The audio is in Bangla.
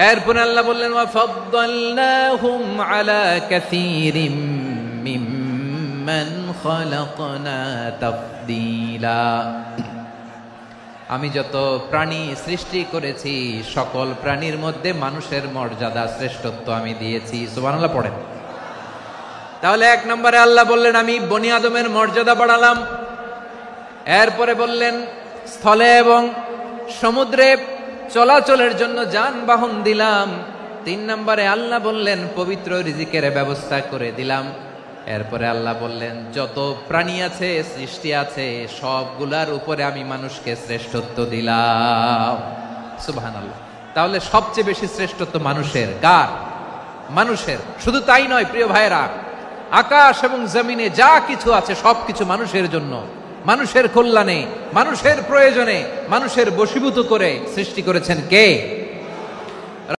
এরপর আল্লাহ বললেন ওয়া ফাদ্দালনাহুম আলা কাসীরিম মিম্মান খালাকনা তাফদীলা। আমি যত প্রাণী সৃষ্টি করেছি সকল প্রাণীর মধ্যে মানুষের মর্যাদা শ্রেষ্ঠত্ব আমি দিয়েছি। সুবহানাল্লাহ পড়েন। তাহলে এক নম্বরে আল্লাহ বললেন আমি বনি আদমের মর্যাদা বাড়ালাম। এরপরে বললেন স্থলে এবং সমুদ্রে চলাচলের জন্য যানবাহন দিলাম। 3 নম্বরে আল্লাহ বললেন পবিত্র রিজিকের ব্যবস্থা করে দিলাম। এরপরে আল্লাহ বললেন যত প্রাণী আছে সৃষ্টি আছে সবগুলার উপরে আমি মানুষকে শ্রেষ্ঠত্ব দিলাম। সুবহানাল্লাহ। তাহলে সবচেয়ে বেশি শ্রেষ্ঠত্ব মানুষের। কার? মানুষের। শুধু তাই নয় প্রিয় ভাইরা, আকাশ এবং জমিনে যা কিছু আছে সবকিছু মানুষের জন্য, মানুষের কল্যাণে, মানুষের প্রয়োজনে, মানুষের বশীভূত করে সৃষ্টি করেছেন কে?